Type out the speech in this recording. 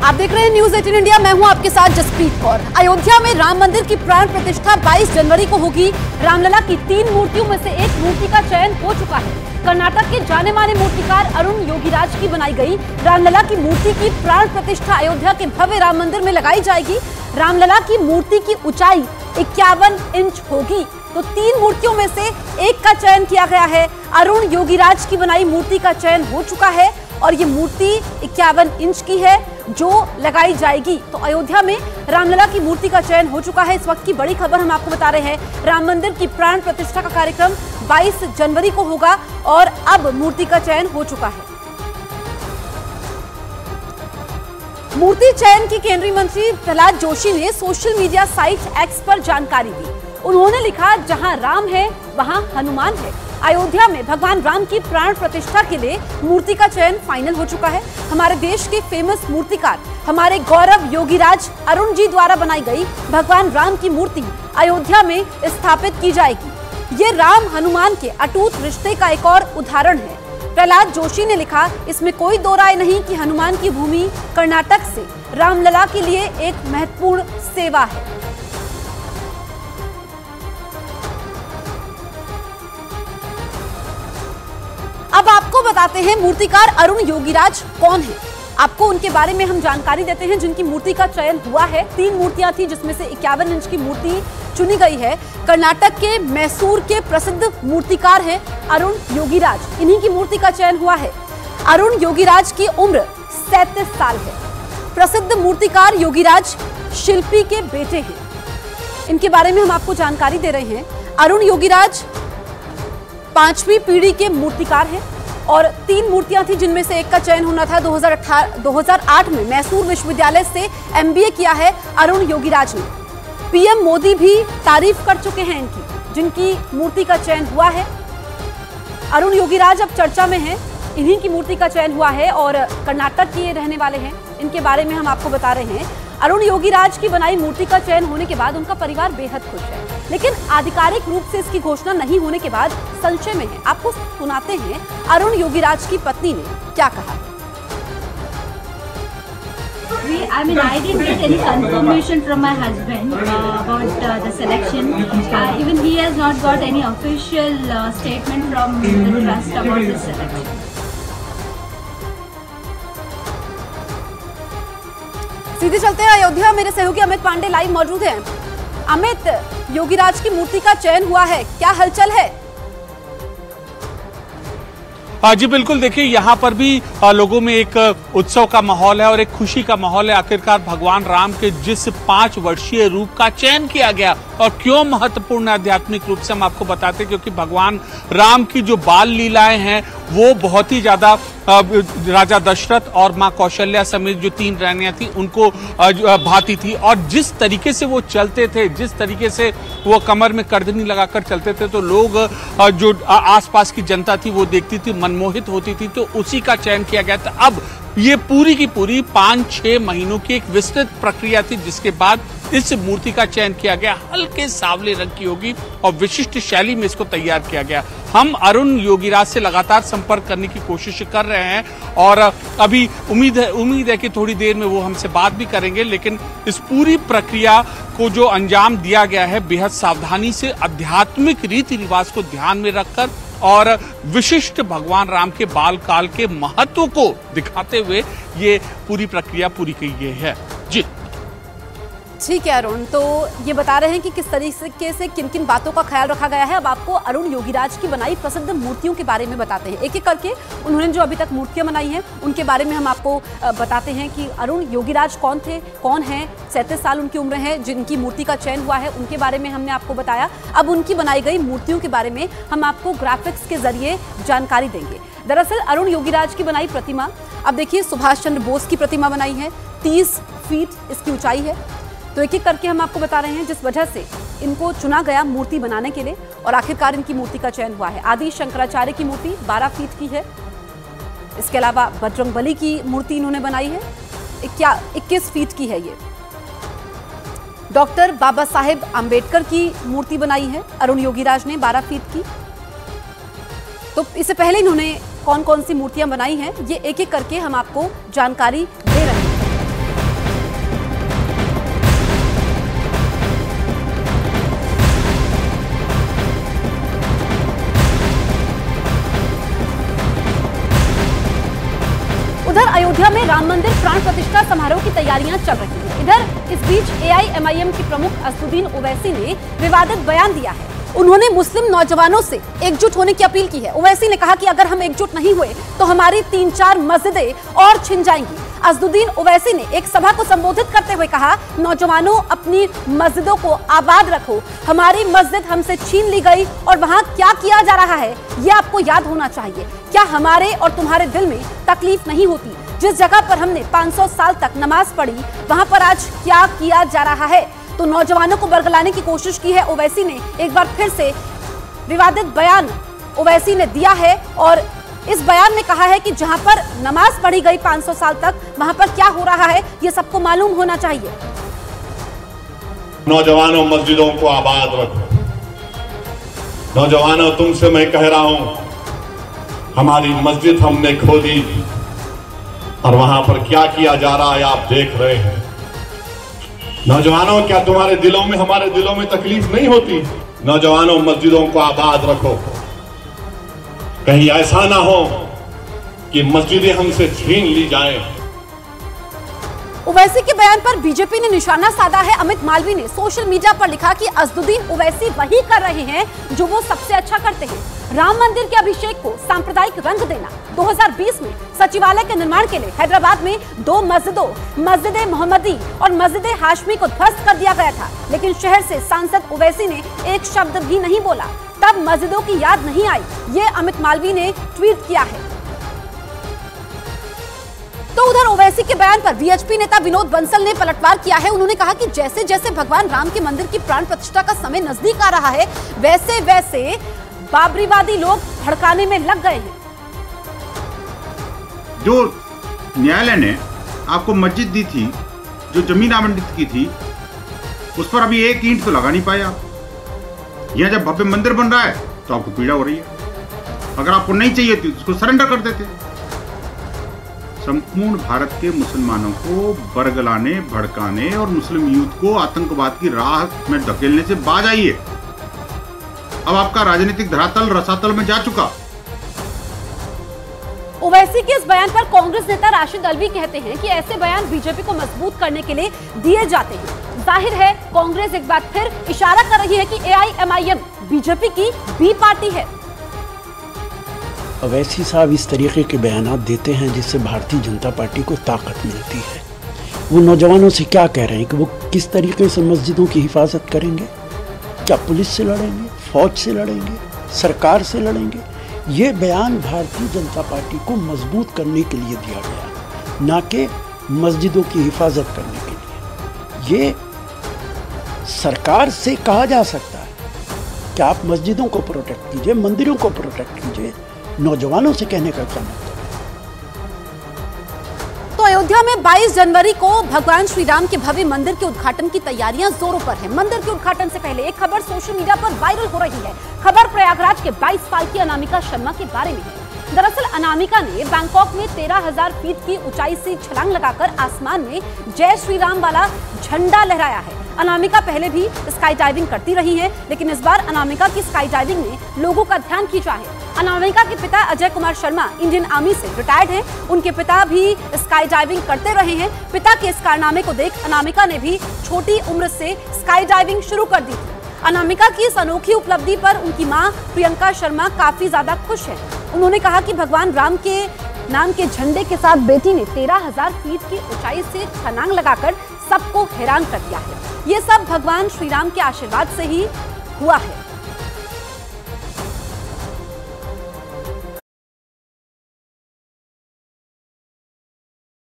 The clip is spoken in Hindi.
आप देख रहे हैं न्यूज 18 इंडिया। मैं हूं आपके साथ जसप्रीत कौर। अयोध्या में राम मंदिर की प्राण प्रतिष्ठा 22 जनवरी को होगी। रामलला की 3 मूर्तियों में से एक मूर्ति का चयन हो चुका है। कर्नाटक के जाने माने मूर्तिकार अरुण योगीराज की बनाई गई रामलला की मूर्ति की प्राण प्रतिष्ठा अयोध्या के भव्य राम मंदिर में लगाई जाएगी। रामलला की मूर्ति की ऊंचाई 51 इंच होगी। तो 3 मूर्तियों में से एक का चयन किया गया है। अरुण योगीराज की बनाई मूर्ति का चयन हो चुका है और ये मूर्ति 51 इंच की है जो लगाई जाएगी। तो अयोध्या में रामलला की मूर्ति का चयन हो चुका है। इस वक्त की बड़ी खबर हम आपको बता रहे हैं। राम मंदिर की प्राण प्रतिष्ठा का कार्यक्रम 22 जनवरी को होगा और अब मूर्ति का चयन हो चुका है। मूर्ति चयन की केंद्रीय मंत्री प्रहलाद जोशी ने सोशल मीडिया साइट एक्स पर जानकारी दी। उन्होंने लिखा, जहां राम है वहां हनुमान है। अयोध्या में भगवान राम की प्राण प्रतिष्ठा के लिए मूर्ति का चयन फाइनल हो चुका है। हमारे देश के फेमस मूर्तिकार हमारे गौरव योगीराज अरुण जी द्वारा बनाई गई भगवान राम की मूर्ति अयोध्या में स्थापित की जाएगी। ये राम हनुमान के अटूट रिश्ते का एक और उदाहरण है। प्रहलाद जोशी ने लिखा, इसमें कोई दो राय नहीं कि हनुमान की भूमि कर्नाटक से रामलला के लिए एक महत्वपूर्ण सेवा है। अब आपको बताते हैं मूर्तिकार अरुण योगीराज कौन है। आपको उनके बारे में हम जानकारी देते हैं जिनकी मूर्ति का चयन हुआ है। 3 मूर्तियां थी जिसमें से 51 इंच की मूर्ति चुनी गई है। कर्नाटक के मैसूर के प्रसिद्ध मूर्तिकार हैं अरुण योगीराज। इन्हीं की मूर्ति का चयन हुआ है। अरुण योगीराज की उम्र 37 साल है। प्रसिद्ध मूर्तिकार योगीराज शिल्पी के बेटे हैं। इनके बारे में हम आपको जानकारी दे रहे हैं। अरुण योगीराज 5वीं पीढ़ी के मूर्तिकार हैं और 3 मूर्तियां थी जिनमें से एक का चयन होना था। 2008 में मैसूर विश्वविद्यालय से MBA किया है अरुण योगीराज ने। PM मोदी भी तारीफ कर चुके हैं इनकी, जिनकी मूर्ति का चयन हुआ है। अरुण योगीराज अब चर्चा में हैं। इन्हीं की मूर्ति का चयन हुआ है और कर्नाटक के रहने वाले हैं। इनके बारे में हम आपको बता रहे हैं। अरुण योगीराज की बनाई मूर्ति का चयन होने के बाद उनका परिवार बेहद खुश है, लेकिन आधिकारिक रूप से इसकी घोषणा नहीं होने के बाद संशय में है। आपको सुनाते हैं अरुण योगीराज की पत्नी ने क्या कहा। I didn't get any confirmation from my husband about the selection. Even he has not got any official statement from the trust about this selection. सीधे चलते हैं अयोध्या। मेरे सहयोगी अमित पांडे लाइव मौजूद हैं। अमित, योगीराज की मूर्ति का चयन हुआ है, क्या हलचल है? जी बिल्कुल, देखिए यहाँ पर भी लोगों में एक उत्सव का माहौल है और एक खुशी का माहौल है। आखिरकार भगवान राम के जिस 5 वर्षीय रूप का चयन किया गया और क्यों महत्वपूर्ण आध्यात्मिक रूप से हम आपको बताते हैं, क्योंकि भगवान राम की जो बाल लीलाएं हैं वो बहुत ही ज्यादा राजा दशरथ और माँ कौशल्या समेत जो 3 रानियां थी उनको भाती थी। और जिस तरीके से वो चलते थे, जिस तरीके से वो कमर में करधनी लगाकर चलते थे, तो लोग जो आसपास की जनता थी वो देखती थी, मनमोहित होती थी। तो उसी का चयन किया गया था। अब ये पूरी की पूरी 5-6 महीनों की एक विस्तृत प्रक्रिया थी, जिसके बाद इस मूर्ति का चयन किया गया। हल्के सांवले रंग की होगी और विशिष्ट शैली में इसको तैयार किया गया। हम अरुण योगीराज से लगातार संपर्क करने की कोशिश कर रहे हैं और अभी उम्मीद है कि थोड़ी देर में वो हमसे बात भी करेंगे। लेकिन इस पूरी प्रक्रिया को जो अंजाम दिया गया है बेहद सावधानी से, आध्यात्मिक रीति रिवाज को ध्यान में रखकर और विशिष्ट भगवान राम के बाल काल के महत्व को दिखाते हुए ये पूरी प्रक्रिया पूरी की गई है। जी ठीक है अरुण, तो ये बता रहे हैं कि किस तरीके से किन किन बातों का ख्याल रखा गया है। अब आपको अरुण योगीराज की बनाई प्रसिद्ध मूर्तियों के बारे में बताते हैं। एक एक करके उन्होंने जो अभी तक मूर्तियां बनाई हैं उनके बारे में हम आपको बताते हैं कि अरुण योगीराज कौन थे, कौन हैं। 37 साल उनकी उम्र है। जिनकी मूर्ति का चयन हुआ है उनके बारे में हमने आपको बताया। अब उनकी बनाई गई मूर्तियों के बारे में हम आपको ग्राफिक्स के जरिए जानकारी देंगे। दरअसल अरुण योगीराज की बनाई प्रतिमा, अब देखिए, सुभाष चंद्र बोस की प्रतिमा बनाई है। 30 फीट इसकी ऊंचाई है। तो एक एक करके हम आपको बता रहे हैं जिस वजह से इनको चुना गया मूर्ति बनाने के लिए और आखिरकार इनकी मूर्ति का चयन हुआ है। आदि शंकराचार्य की मूर्ति 12 फीट की है। इसके अलावा बजरंगबली की मूर्ति इन्होंने बनाई है, 21 फीट की है ये। डॉक्टर बाबा साहेब आम्बेडकर की मूर्ति बनाई है अरुण योगीराज ने 12 फीट की। तो इससे पहले इन्होंने कौन कौन सी मूर्तियां बनाई हैं ये एक एक करके हम आपको जानकारी दे रहे हैं। अयोध्या में राम मंदिर प्राण प्रतिष्ठा समारोह की तैयारियां चल रही हैं। इधर इस बीच एआईएमआईएम के प्रमुख असदुद्दीन ओवैसी ने विवादित बयान दिया है। उन्होंने मुस्लिम नौजवानों से एकजुट होने की अपील की है। ओवैसी ने कहा कि अगर हम एकजुट नहीं हुए तो हमारी 3-4 मस्जिदें और छिन जाएंगी। असदुद्दीन ओवैसी ने एक सभा को संबोधित करते हुए कहा, नौजवानों अपनी मस्जिदों को आबाद रखो, हमारी मस्जिद हमसे छीन ली गई और वहां क्या किया जा रहा है ये आपको याद होना चाहिए। क्या हमारे और तुम्हारे दिल में तकलीफ नहीं होती? जिस जगह पर हमने 500 साल तक नमाज पढ़ी वहां पर आज क्या किया जा रहा है? तो नौजवानों को बरगलाने की कोशिश की है ओवैसी ने। एक बार फिर से विवादित बयान ओवैसी ने दिया है और इस बयान में कहा है कि जहां पर नमाज पढ़ी गई 500 साल तक वहां पर क्या हो रहा है ये सबको मालूम होना चाहिए। नौजवानों मस्जिदों को आबाद रखो। नौजवानों तुमसे मैं कह रहा हूं, हमारी मस्जिद हमने खोदी और वहां पर क्या किया जा रहा है आप देख रहे हैं। नौजवानों क्या तुम्हारे दिलों में हमारे दिलों में तकलीफ नहीं होती? नौजवानों मस्जिदों को आबाद रखो, कहीं ऐसा ना हो कि मस्जिदें हमसे छीन ली जाएं। ओवैसी के बयान पर बीजेपी ने निशाना साधा है। अमित मालवीय ने सोशल मीडिया पर लिखा कि असदुद्दीन ओवैसी वही कर रहे हैं जो वो सबसे अच्छा करते हैं, राम मंदिर के अभिषेक को सांप्रदायिक रंग देना। 2020 में सचिवालय के निर्माण के लिए हैदराबाद में 2 मस्जिदों, मस्जिद मोहम्मदी और मस्जिद हाशमी को ध्वस्त कर दिया गया था, लेकिन शहर से सांसद ओवैसी ने एक शब्द भी नहीं बोला, तब मस्जिदों की याद नहीं आई। ये अमित मालवीय ने ट्वीट किया है। तो उधर ओवैसी के बयान पर वीएचपी नेता विनोद बंसल ने पलटवार किया है। उन्होंने कहा कि जैसे जैसे भगवान राम के मंदिर की प्राण प्रतिष्ठा का समय नजदीक आ रहा है वैसे वैसे बाबरीवादी लोग भड़काने में लग गए हैं। जो न्यायालय ने आपको मस्जिद दी थी, जो जमीन आवंटित की थी, उस पर अभी एक ईंट तो लगा नहीं पाए आप। यहाँ जब भव्य मंदिर बन रहा है तो आपको पीड़ा हो रही है। अगर आपको नहीं चाहिए थी तो उसको सरेंडर कर देते। संपूर्ण भारत के मुसलमानों को बरगलाने, भड़काने और मुस्लिम यूथ को आतंकवाद की राह में धकेलने से बाज आइए। अब आपका राजनीतिक धरातल रसातल में जा चुका। ओवैसी के इस बयान पर कांग्रेस नेता राशिद अल्वी कहते हैं कि ऐसे बयान बीजेपी को मजबूत करने के लिए दिए जाते हैं। जाहिर है कांग्रेस एक बार फिर इशारा कर रही है कि एआईएमआईएम बीजेपी की बी पार्टी है। ओवैसी साहब इस तरीके के बयान देते हैं जिससे भारतीय जनता पार्टी को ताकत मिलती है। वो नौजवानों से क्या कह रहे हैं कि वो किस तरीके से मस्जिदों की हिफाजत करेंगे? क्या पुलिस से लड़ेंगे, फौज से लड़ेंगे, सरकार से लड़ेंगे? ये बयान भारतीय जनता पार्टी को मजबूत करने के लिए दिया गया, ना कि मस्जिदों की हिफाजत करने के लिए। ये सरकार से कहा जा सकता है कि आप मस्जिदों को प्रोटेक्ट कीजिए, मंदिरों को प्रोटेक्ट कीजिए। नौजवानों से कहने का क्या मतलब? तो अयोध्या में 22 जनवरी को भगवान श्री राम के भव्य मंदिर के उद्घाटन की तैयारियां जोरों पर है। मंदिर के उद्घाटन से पहले एक खबर सोशल मीडिया पर वायरल हो रही है। खबर प्रयागराज के 22 साल की अनामिका शर्मा के बारे में है। दरअसल अनामिका ने बैंकॉक में 13,000 फीट की ऊंचाई से छलांग लगाकर आसमान में जय श्री राम वाला झंडा लहराया है। अनामिका पहले भी स्काई डाइविंग करती रही हैं, लेकिन इस बार अनामिका की स्काई डाइविंग ने लोगों का ध्यान खींचा है। अनामिका के पिता अजय कुमार शर्मा इंडियन आर्मी से रिटायर्ड हैं। उनके पिता भी स्काई डाइविंग करते रहे हैं। पिता के इस कारनामे को देख अनामिका ने भी छोटी उम्र से स्काई डाइविंग शुरू कर दी थी। अनामिका की इस अनोखी उपलब्धि पर उनकी मां प्रियंका शर्मा काफी ज्यादा खुश है। उन्होंने कहा कि भगवान राम के नाम के झंडे के साथ बेटी ने 13,000 फीट की ऊंचाई से छलांग लगाकर सबको हैरान कर दिया है। ये सब भगवान श्री राम के आशीर्वाद से ही हुआ है।